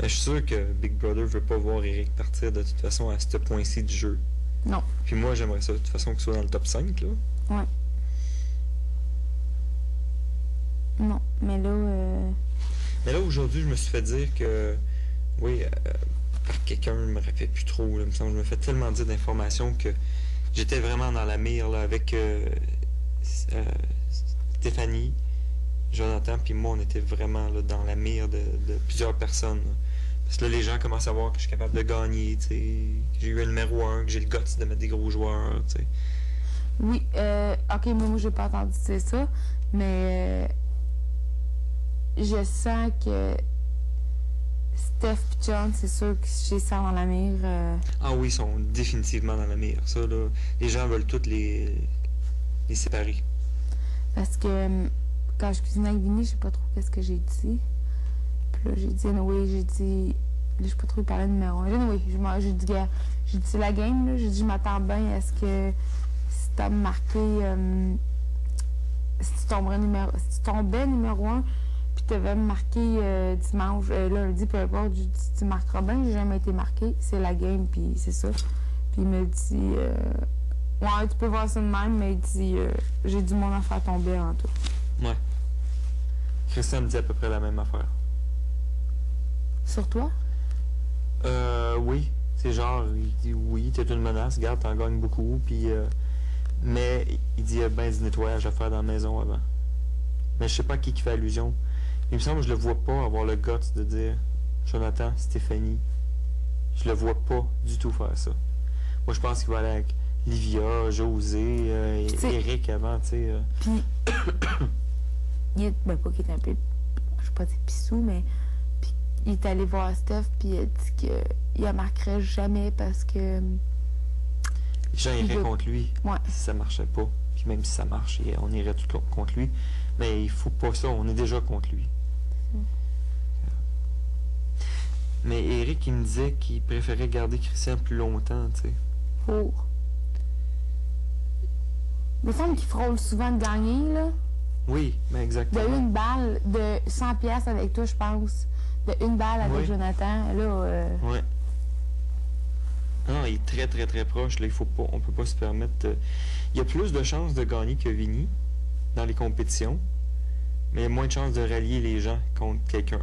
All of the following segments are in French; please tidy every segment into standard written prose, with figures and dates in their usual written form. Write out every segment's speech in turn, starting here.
Je suis sûr que Big Brother veut pas voir Eric partir de toute façon à ce point-ci du jeu. Non. Puis moi, j'aimerais ça de toute façon qu'il soit dans le top 5, là. Ouais. Non, mais là... Mais là, aujourd'hui, je me suis fait dire que... Oui, par quelqu'un, je me rappelle plus trop, là, il me semble. Je me fais tellement dire d'informations que j'étais vraiment dans la mire, là, avec Stéphanie, Jonathan, puis moi, on était vraiment là, dans la mire de plusieurs personnes, là. Parce que là, les gens commencent à voir que je suis capable de gagner, tu sais, que j'ai eu un numéro 1, que j'ai le guts de mettre des gros joueurs, tu sais. Oui, ok, moi, j'ai pas entendu dire ça, mais je sens que Steph et John, c'est sûr que j'ai ça dans la mire. Ah oui, ils sont définitivement dans la mire. Ça, là, les gens veulent tous les séparer. Parce que quand je cuisinais avec Vinny, je sais pas trop qu'est-ce que j'ai dit. Puis là, j'ai dit, oui, j'ai dit... Là, je sais pas trop parler de numéro 1. Oui, j'ai dit, gars, j'ai dit, c'est la game, là. J'ai dit, je m'attends bien à ce que si t'as marqué... si tu tombais numéro 1, puis tu devais me marquer dimanche, lundi, peu importe, tu marqueras bien, j'ai jamais été marqué, c'est la game, puis c'est ça. Puis il me dit, ouais, tu peux voir ça de même, mais il dit, j'ai du monde à faire tomber en tout. Ouais. Christian me dit à peu près la même affaire. Sur toi? Oui. C'est genre, il dit oui, t'es une menace, regarde, t'en gagnes beaucoup, puis... mais il dit, il y a ben du nettoyage à faire dans la maison avant. Mais je sais pas à qui fait allusion. Il me semble que je le vois pas avoir le guts de dire Jonathan, Stéphanie. Je le vois pas du tout faire ça. Moi, je pense qu'il va aller avec Livia, José, Eric avant, tu sais. Puis, ben pas qu'il est un peu, je sais pas dire pissou, mais puis, il est allé voir Steph, puis il a dit qu'il la marquerait jamais parce que... Les gens iraient contre lui ouais. Si ça marchait pas. Puis même si ça marche, on irait tout contre lui. Mais il faut pas ça, on est déjà contre lui. Mais Eric, il me disait qu'il préférait garder Christian plus longtemps, tu sais. Pour. Il me semble qu'il frôle souvent de gagner, là. Oui, mais exactement. De une balle, de 100 piastres avec toi, je pense. De une balle avec Jonathan, là... Ouais. Non, il est très, très, très proche, là. Il faut pas, on peut pas se permettre... Il y a plus de chances de gagner que Vinny dans les compétitions, mais il y a moins de chances de rallier les gens contre quelqu'un.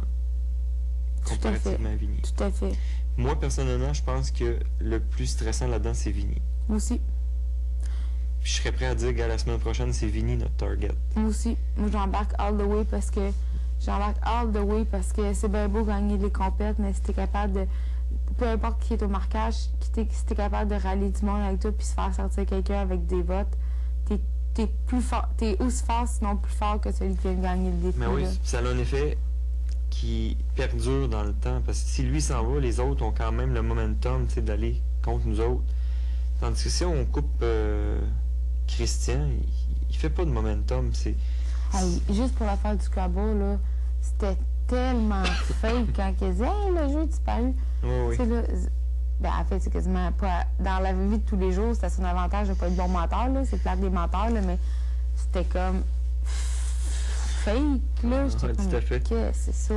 Comparativement à Vinny. Tout à fait. Moi, personnellement, je pense que le plus stressant là-dedans, c'est Vinny. Moi aussi. Puis je serais prêt à dire que la semaine prochaine, c'est Vinny notre target. Moi aussi. Moi, j'embarque all the way parce que... c'est bien beau gagner les compètes, mais si t'es capable de... Peu importe qui est au marquage, si t'es capable de rallier du monde avec toi puis se faire sortir quelqu'un avec des votes, t'es plus fort, t'es aussi fort, sinon plus fort que celui qui vient de gagner le défi. Mais oui, ça a un effet qui perdure dans le temps, parce que si lui s'en va, les autres ont quand même le momentum, tu sais, d'aller contre nous autres. Tandis que si on coupe Christian, il fait pas de momentum, c'est... Hey, juste pour l'affaire du Scrabble, là, c'était tellement fake quand il disait « Hey, le jeu a disparu! » Oui. Là, ben, en fait, c'est quasiment pas... Dans la vie de tous les jours, c'était son avantage de pas être bon menteur, là. C'est plate des menteurs, là, mais c'était comme... fake, là. J'étais comme... Tout à fait. Qu'est-ce que c'est ça?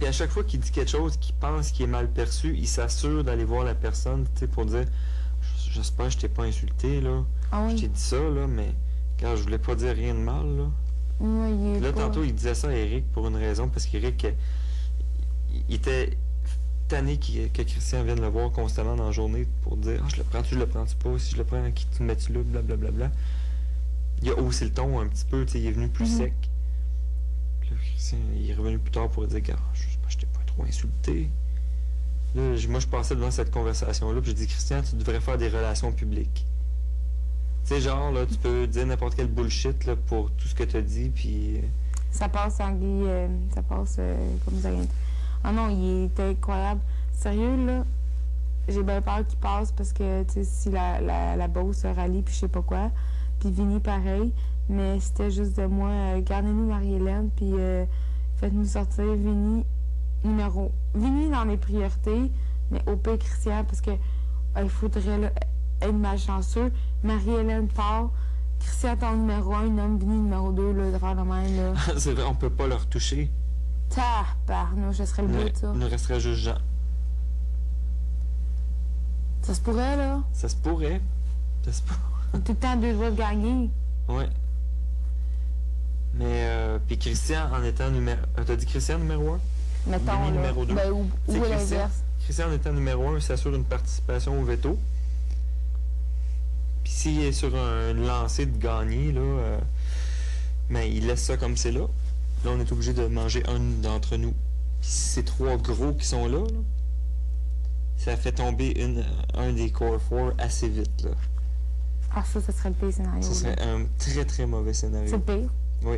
Et à chaque fois qu'il dit quelque chose qu'il pense qui est mal perçu, il s'assure d'aller voir la personne, tu sais, pour dire « J'espère que je t'ai pas insulté, là. Ah oui. Je t'ai dit ça, là, mais... Car je voulais pas dire rien de mal, là. » Oui, Là, tantôt, il disait ça à Eric pour une raison, parce qu'Eric, il était tanné que Christian vienne le voir constamment dans la journée pour dire « Ah, je le prends-tu, je le prends-tu pas? Si je le prends, qui te mets-tu là? Blablabla. » Il a haussé le ton un petit peu, tu sais, il est venu plus sec. Puis là, Christian, il est revenu plus tard pour dire « je t'ai pas trop insulté. » Là, moi, je passais devant cette conversation-là, puis j'ai dit « Christian, tu devrais faire des relations publiques. » Tu sais, genre, là, tu peux dire n'importe quel bullshit là, pour tout ce que tu as dit, puis... Ça passe en Guy... ça passe comme ça. Ah non, il est incroyable. Sérieux, là, j'ai bien peur qu'il passe parce que, tu sais, si la Beauce se rallie, puis je sais pas quoi, puis Vinny, pareil, mais c'était juste de moi, gardez-nous Marie-Hélène, puis faites-nous sortir Vinny dans mes priorités, mais au pire Christian, parce que il faudrait, là, être malchanceux. Marie-Hélène part, Christian ton numéro 1, nomme Vinny numéro 2, là, de faire le même, là. C'est vrai, on peut pas leur toucher. Tabarnouche, ce serait le bout, ça. Il nous resterait juste Jean. Ça se pourrait, là. Ça se pourrait. Ça se pourrait. Tout le temps deux doigts de gagner. Ouais. Mais, puis Christian en étant numéro... T'as dit Christian numéro 1? Mettons, Lui, là. numéro 2. Ben, ou C'est à Christian. l'inverse. Christian en étant numéro 1 s'assure une participation au veto. Puis s'il est sur un lancé de gagner, là, mais il laisse ça comme c'est là. Là, on est obligé de manger un d'entre nous. Puis si c'est 3 gros qui sont là, ça fait tomber un des core 4 assez vite, là. Ah, ça serait le pire scénario. Ce serait là. un très très mauvais scénario. C'est le pire. Oui.